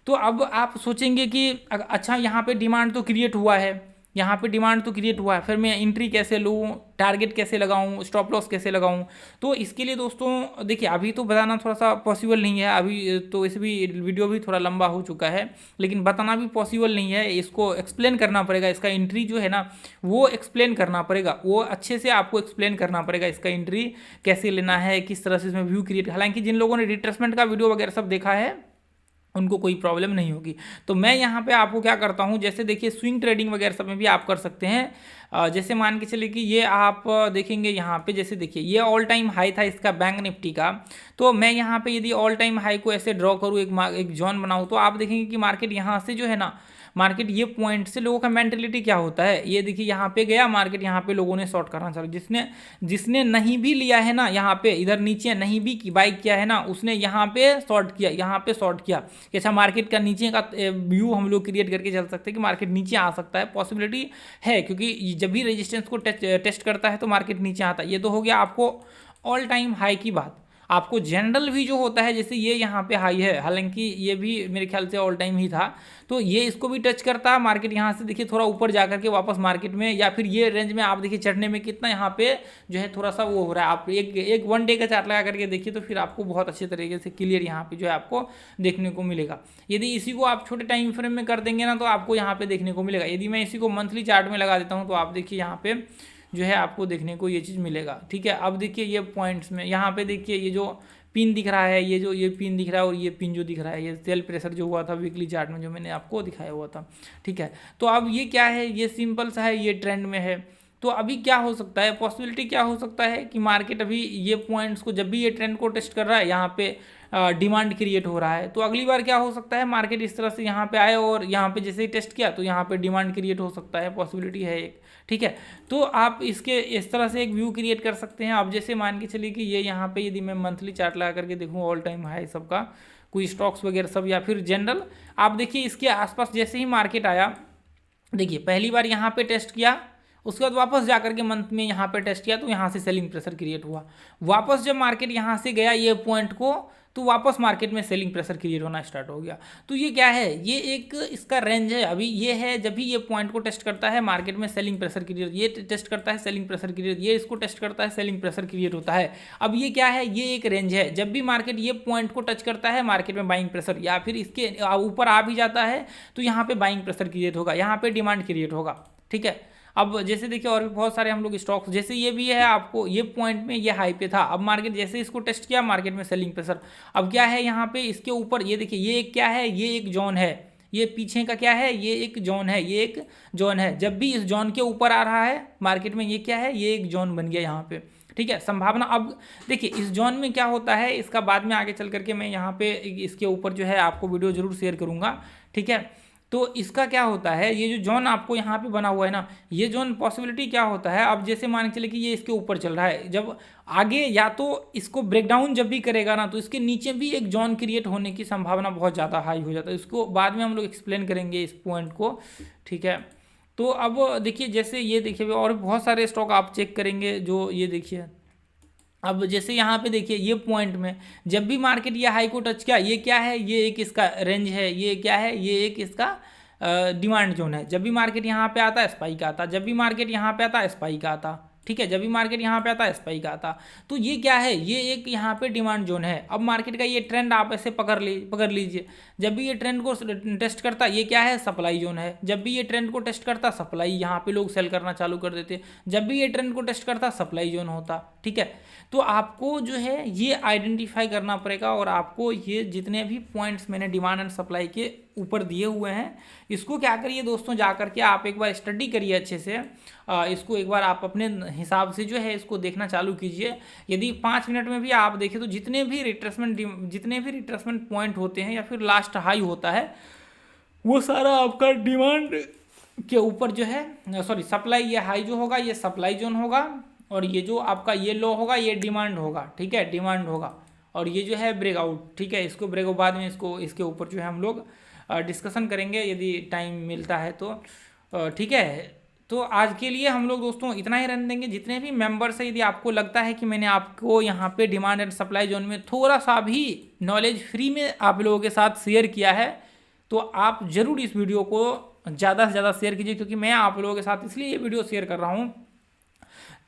तो अब आप सोचेंगे कि अच्छा यहाँ पे डिमांड तो क्रिएट हुआ है, यहाँ पे डिमांड तो क्रिएट हुआ है, फिर मैं एंट्री कैसे लूँ, टारगेट कैसे लगाऊँ, स्टॉप लॉस कैसे लगाऊँ। तो इसके लिए दोस्तों देखिए, अभी तो बताना थोड़ा सा पॉसिबल नहीं है, अभी तो इस भी वीडियो भी थोड़ा लंबा हो चुका है, लेकिन बताना भी पॉसिबल नहीं है, इसको एक्सप्लेन करना पड़ेगा, इसका एंट्री जो है ना वो एक्सप्लेन करना पड़ेगा, वो अच्छे से आपको एक्सप्लेन करना पड़ेगा, इसका एंट्री कैसे लेना है, किस तरह से इसमें व्यू क्रिएट। हालांकि जिन लोगों ने रिट्रेसमेंट का वीडियो वगैरह सब देखा है उनको कोई प्रॉब्लम नहीं होगी। तो मैं यहाँ पे आपको क्या करता हूँ, जैसे देखिए स्विंग ट्रेडिंग वगैरह सब में भी आप कर सकते हैं। जैसे मान के चलिए कि ये आप देखेंगे यहाँ पे, जैसे देखिए ये ऑल टाइम हाई था इसका बैंक निफ्टी का, तो मैं यहाँ पे यदि ऑल टाइम हाई को ऐसे ड्रॉ करूँ, एक जोन बनाऊँ, तो आप देखेंगे कि मार्केट यहाँ से जो है ना, मार्केट ये पॉइंट से लोगों का मेंटेलिटी क्या होता है, ये देखिए यहाँ पे गया मार्केट, यहाँ पे लोगों ने शॉर्ट करना चालू, जिसने नहीं भी लिया है ना, यहाँ पे इधर नीचे नहीं भी बाई किया है ना, उसने यहाँ पे शॉर्ट किया, यहाँ पे शॉर्ट किया कि अच्छा मार्केट का नीचे का व्यू हम लोग क्रिएट करके चल सकते हैं कि मार्केट नीचे आ सकता है, पॉसिबिलिटी है, क्योंकि जब भी रेजिस्टेंस को टेस्ट करता है तो मार्केट नीचे आता है। ये तो हो गया आपको ऑल टाइम हाई की बात। आपको जनरल भी जो होता है, जैसे ये यहाँ पे हाई है, हालांकि ये भी मेरे ख्याल से ऑल टाइम ही था, तो ये इसको भी टच करता है, मार्केट यहाँ से देखिए थोड़ा ऊपर जाकर के वापस मार्केट में, या फिर ये रेंज में आप देखिए चढ़ने में कितना यहाँ पे जो है थोड़ा सा वो हो रहा है। आप एक 1 डे का चार्ट लगा करके देखिए तो फिर आपको बहुत अच्छे तरीके से क्लियर यहाँ पे जो है आपको देखने को मिलेगा। यदि इसी को आप छोटे टाइम फ्रेम में कर देंगे ना, तो आपको यहाँ पे देखने को मिलेगा। यदि मैं इसी को मंथली चार्ट में लगा देता हूँ, तो आप देखिए यहाँ पे जो है आपको देखने को ये चीज़ मिलेगा। ठीक है, अब देखिए ये पॉइंट्स में यहाँ पे देखिए ये जो पिन दिख रहा है, ये पिन दिख रहा है, और ये पिन जो दिख रहा है, ये सेल प्रेशर जो हुआ था वीकली चार्ट में, जो मैंने आपको दिखाया हुआ था। ठीक है, तो अब ये क्या है, ये सिंपल सा है, ये ट्रेंड में है। तो अभी क्या हो सकता है, पॉसिबिलिटी क्या हो सकता है कि मार्केट अभी ये पॉइंट्स को, जब भी ये ट्रेंड को टेस्ट कर रहा है, यहाँ पे डिमांड क्रिएट हो रहा है, तो अगली बार क्या हो सकता है, मार्केट इस तरह से यहाँ पे आए और यहाँ पे जैसे ही टेस्ट किया तो यहाँ पे डिमांड क्रिएट हो सकता है, पॉसिबिलिटी है एक। ठीक है, तो आप इसके इस तरह से एक व्यू क्रिएट कर सकते हैं। अब जैसे मान के चलिए कि ये यहाँ पे यदि मैं मंथली चार्ट लगा करके देखूँ, ऑल टाइम हाई सबका, कोई स्टॉक्स वगैरह सब, या फिर जनरल, आप देखिए इसके आसपास जैसे ही मार्केट आया, देखिए पहली बार यहाँ पे टेस्ट किया, उसके बाद वापस जा करके मंथ में यहाँ पे टेस्ट किया, तो यहाँ से सेलिंग प्रेशर क्रिएट हुआ। वापस जब मार्केट यहाँ से गया ये पॉइंट को, तो वापस मार्केट में सेलिंग प्रेशर क्रिएट होना स्टार्ट हो गया। तो ये क्या है, ये एक इसका रेंज है। अभी ये है, जब भी ये पॉइंट को टेस्ट करता है मार्केट में सेलिंग प्रेशर क्रिएट, ये टेस्ट करता है सेलिंग प्रेशर क्रिएट, ये इसको टेस्ट करता है सेलिंग प्रेशर क्रिएट होता है। अब ये क्या है, ये एक रेंज है। जब भी मार्केट ये पॉइंट को टच करता है मार्केट में बाइंग प्रेशर, या फिर इसके ऊपर आ भी जाता है, तो यहाँ पे बाइंग प्रेशर क्रिएट होगा, यहाँ पे डिमांड क्रिएट होगा। ठीक है, अब जैसे देखिए और भी बहुत सारे हम लोग स्टॉक्स, जैसे ये भी है, आपको ये पॉइंट में ये हाई पे था, अब मार्केट जैसे इसको टेस्ट किया मार्केट में सेलिंग प्रेशर। अब क्या है यहाँ पे इसके ऊपर, ये देखिए ये क्या है, ये एक जोन है, ये पीछे का क्या है, ये एक जोन है, ये एक जोन है। जब भी इस जोन के ऊपर आ रहा है मार्केट में, ये क्या है, ये एक जोन बन गया यहाँ पे। ठीक है, संभावना, अब देखिए इस जोन में क्या होता है, इसका बाद में आगे चल करके मैं यहाँ पे इसके ऊपर जो है आपको वीडियो जरूर शेयर करूँगा। ठीक है, तो इसका क्या होता है, ये जो जोन आपको यहाँ पे बना हुआ है ना, ये जोन पॉसिबिलिटी क्या होता है, अब जैसे मान के चले कि ये इसके ऊपर चल रहा है, जब आगे या तो इसको ब्रेकडाउन जब भी करेगा ना, तो इसके नीचे भी एक जोन क्रिएट होने की संभावना बहुत ज़्यादा हाई हो जाता है। इसको बाद में हम लोग एक्सप्लेन करेंगे इस पॉइंट को, ठीक है। तो अब देखिए, जैसे ये देखिए और बहुत सारे स्टॉक आप चेक करेंगे, जो ये देखिए, अब जैसे यहाँ पे देखिए ये पॉइंट में जब भी मार्केट ये हाई को टच किया, ये क्या है, ये एक इसका रेंज है, ये क्या है, ये एक इसका डिमांड जोन है। जब भी मार्केट यहाँ पे आता है स्पाइक आता, जब भी मार्केट यहाँ पे आता है स्पाइक आता, ठीक है, जब भी मार्केट यहाँ पे आता है स्पाइक आता। तो ये क्या है, ये एक यहाँ पे डिमांड जोन है। अब मार्केट का ये ट्रेंड आप ऐसे पकड़ लीजिए, जब भी ये ट्रेंड को टेस्ट करता, ये क्या है, सप्लाई जोन है। जब भी ये ट्रेंड को टेस्ट करता, सप्लाई, यहाँ पे लोग सेल करना चालू कर देते। जब भी ये ट्रेंड को टेस्ट करता, सप्लाई जोन होता, ठीक है। तो आपको जो है ये आइडेंटिफाई करना पड़ेगा, और आपको ये जितने भी पॉइंट्स मैंने डिमांड एंड सप्लाई के ऊपर दिए हुए हैं, इसको क्या करिए दोस्तों, जा करके आप एक बार स्टडी करिए अच्छे से। इसको एक बार आप अपने हिसाब से जो है इसको देखना चालू कीजिए। यदि 5 मिनट में भी आप देखें तो जितने भी रिट्रेसमेंट पॉइंट होते हैं या फिर लास्ट हाई होता है, वो सारा आपका डिमांड के ऊपर जो है, सॉरी सप्लाई, ये हाई जो होगा ये सप्लाई जोन होगा, और ये जो आपका ये लो होगा ये डिमांड होगा, ठीक है, डिमांड होगा। और ये जो है ब्रेकआउट, ठीक है, इसको ब्रेकआउट बाद में इसको इसके ऊपर जो है हम लोग डिस्कशन करेंगे यदि टाइम मिलता है तो, ठीक है। तो आज के लिए हम लोग दोस्तों इतना ही रहने देंगे। जितने भी मेंबर्स हैं, यदि आपको लगता है कि मैंने आपको यहाँ पे डिमांड एंड सप्लाई जोन में थोड़ा सा भी नॉलेज फ्री में आप लोगों के साथ शेयर किया है, तो आप ज़रूर इस वीडियो को ज़्यादा से ज़्यादा शेयर कीजिए, क्योंकि मैं आप लोगों के साथ इसलिए ये वीडियो शेयर कर रहा हूँ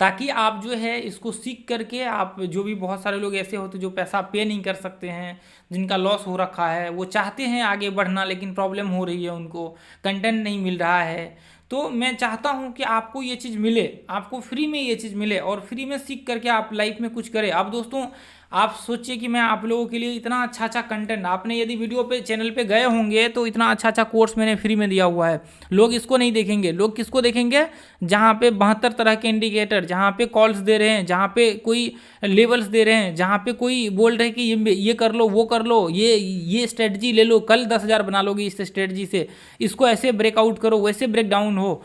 ताकि आप जो है इसको सीख करके, आप जो भी बहुत सारे लोग ऐसे होते जो पैसा पे नहीं कर सकते हैं, जिनका लॉस हो रखा है, वो चाहते हैं आगे बढ़ना लेकिन प्रॉब्लम हो रही है, उनको कंटेंट नहीं मिल रहा है। तो मैं चाहता हूं कि आपको ये चीज़ मिले, आपको फ्री में ये चीज़ मिले, और फ्री में सीख करके आप लाइफ में कुछ करें। अब दोस्तों आप सोचिए कि मैं आप लोगों के लिए इतना अच्छा कंटेंट, आपने यदि वीडियो पे चैनल पे गए होंगे तो इतना अच्छा कोर्स मैंने फ्री में दिया हुआ है। लोग इसको नहीं देखेंगे, लोग किसको देखेंगे, जहाँ पे 72 तरह के इंडिकेटर, जहाँ पे कॉल्स दे रहे हैं, जहाँ पे कोई लेवल्स दे रहे हैं, जहाँ पे कोई बोल रहे हैं कि ये कर लो, वो कर लो, ये स्ट्रेटजी ले लो, कल 10,000 बना लोगे इस स्ट्रेटजी से, इसको ऐसे ब्रेकआउट करो, वैसे ब्रेक डाउन हो।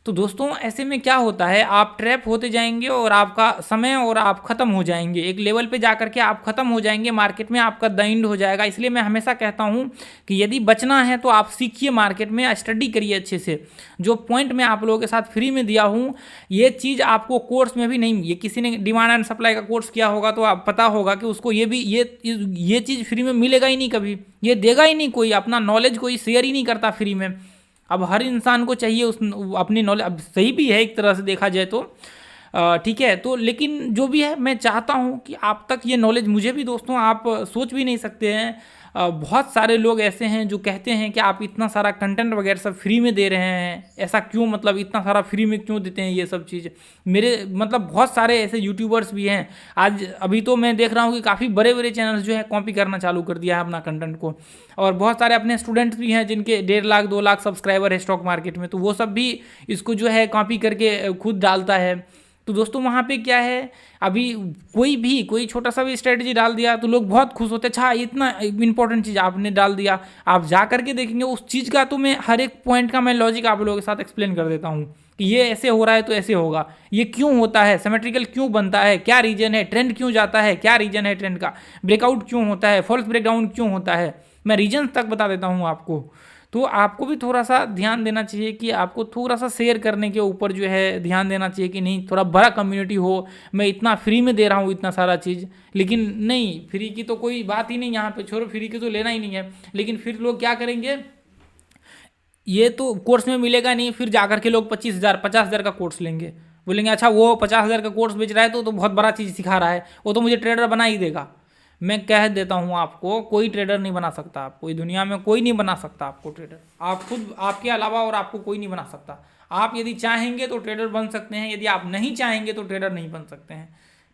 तो दोस्तों ऐसे में क्या होता है, आप ट्रैप होते जाएंगे और आपका समय और आप ख़त्म हो जाएंगे, एक लेवल पे जा करके आप ख़त्म हो जाएंगे, मार्केट में आपका द एंड हो जाएगा। इसलिए मैं हमेशा कहता हूं कि यदि बचना है तो आप सीखिए, मार्केट में स्टडी करिए अच्छे से। जो पॉइंट मैं आप लोगों के साथ फ्री में दिया हूँ, ये चीज़ आपको कोर्स में भी नहीं, ये किसी ने डिमांड एंड सप्लाई का कोर्स किया होगा तो आप पता होगा कि उसको ये चीज़ फ्री में मिलेगा ही नहीं, कभी ये देगा ही नहीं कोई, अपना नॉलेज कोई शेयर ही नहीं करता फ्री में। अब हर इंसान को चाहिए उस अपनी नॉलेज, अब सही भी है एक तरह से देखा जाए तो, ठीक है। तो लेकिन जो भी है, मैं चाहता हूँ कि आप तक ये नॉलेज, मुझे भी दोस्तों आप सोच भी नहीं सकते हैं, बहुत सारे लोग ऐसे हैं जो कहते हैं कि आप इतना सारा कंटेंट वगैरह सब फ्री में दे रहे हैं, ऐसा क्यों, मतलब इतना सारा फ्री में क्यों देते हैं ये सब चीज़। मेरे मतलब बहुत सारे ऐसे यूट्यूबर्स भी हैं, आज अभी तो मैं देख रहा हूँ कि काफ़ी बड़े बड़े चैनल्स जो है कॉपी करना चालू कर दिया है अपना कंटेंट को, और बहुत सारे अपने स्टूडेंट्स भी हैं जिनके 1.5 लाख 2 लाख सब्सक्राइबर है स्टॉक मार्केट में, तो वो सब भी इसको जो है कॉपी करके खुद डालता है। तो दोस्तों वहाँ पे क्या है, अभी कोई छोटा सा भी स्ट्रेटजी डाल दिया तो लोग बहुत खुश होते हैं, अच्छा इतना इंपॉर्टेंट चीज़ आपने डाल दिया। आप जा करके देखेंगे उस चीज़ का, तो मैं हर एक पॉइंट का मैं लॉजिक आप लोगों के साथ एक्सप्लेन कर देता हूँ कि ये ऐसे हो रहा है तो ऐसे होगा, ये क्यों होता है, सिमेट्रिकल क्यों बनता है, क्या रीजन है, ट्रेंड क्यों जाता है, क्या रीजन है ट्रेंड का, ब्रेकआउट क्यों होता है, फॉल्स ब्रेकडाउन क्यों होता है, मैं रीजन तक बता देता हूँ आपको। तो आपको भी थोड़ा सा ध्यान देना चाहिए कि आपको थोड़ा सा शेयर करने के ऊपर जो है ध्यान देना चाहिए कि नहीं, थोड़ा बड़ा कम्युनिटी हो, मैं इतना फ्री में दे रहा हूँ इतना सारा चीज़, लेकिन नहीं, फ्री की तो कोई बात ही नहीं यहाँ पे, छोड़ो फ्री की तो लेना ही नहीं है। लेकिन फिर लोग क्या करेंगे, ये तो कोर्स में मिलेगा नहीं, फिर जाकर के लोग 25,000 50,000 का कोर्स लेंगे, बोलेंगे अच्छा वो 50,000 का कोर्स बेच रहा है तो बहुत बड़ा चीज़ सिखा रहा है, वो तो मुझे ट्रेडर बना ही देगा। मैं कह देता हूँ आपको, कोई ट्रेडर नहीं बना सकता आपको, दुनिया में कोई नहीं बना सकता आपको ट्रेडर, आप खुद, आपके अलावा और आपको कोई नहीं बना सकता। आप यदि चाहेंगे तो ट्रेडर बन सकते हैं, यदि आप नहीं चाहेंगे तो ट्रेडर नहीं बन सकते हैं,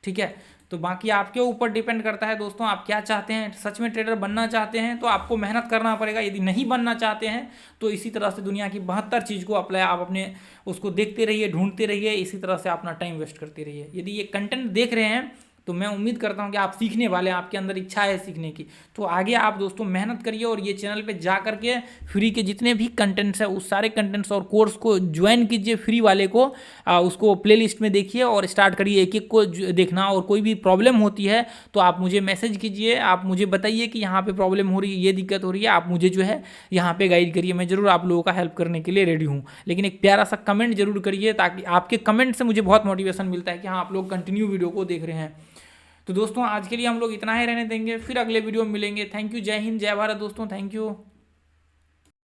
ठीक है। तो बाकी आपके ऊपर डिपेंड करता है दोस्तों, आप क्या चाहते हैं। सच में ट्रेडर बनना चाहते हैं तो आपको मेहनत करना पड़ेगा, यदि नहीं बनना चाहते हैं तो इसी तरह से दुनिया की 72 चीज़ को अप्लाई, आप अपने उसको देखते रहिए, ढूंढते रहिए, इसी तरह से अपना टाइम वेस्ट करते रहिए। यदि ये कंटेंट देख रहे हैं तो मैं उम्मीद करता हूँ कि आप सीखने वाले हैं, आपके अंदर इच्छा है सीखने की। तो आगे आप दोस्तों मेहनत करिए और ये चैनल पे जा करके फ्री के जितने भी कंटेंट्स है उस सारे कंटेंट्स और कोर्स को ज्वाइन कीजिए फ्री वाले को, उसको प्लेलिस्ट में देखिए और स्टार्ट करिए एक एक को देखना। और कोई भी प्रॉब्लम होती है तो आप मुझे मैसेज कीजिए, आप मुझे बताइए कि यहाँ पे प्रॉब्लम हो रही है, ये दिक्कत हो रही है, आप मुझे जो है यहाँ पे गाइड करिए। मैं जरूर आप लोगों का हेल्प करने के लिए रेडी हूँ। लेकिन एक प्यारा सा कमेंट जरूर करिए, ताकि आपके कमेंट से मुझे बहुत मोटिवेशन मिलता है कि हाँ आप लोग कंटिन्यू वीडियो को देख रहे हैं। तो दोस्तों आज के लिए हम लोग इतना ही रहने देंगे, फिर अगले वीडियो में मिलेंगे। थैंक यू, जय हिंद, जय भारत दोस्तों, थैंक यू।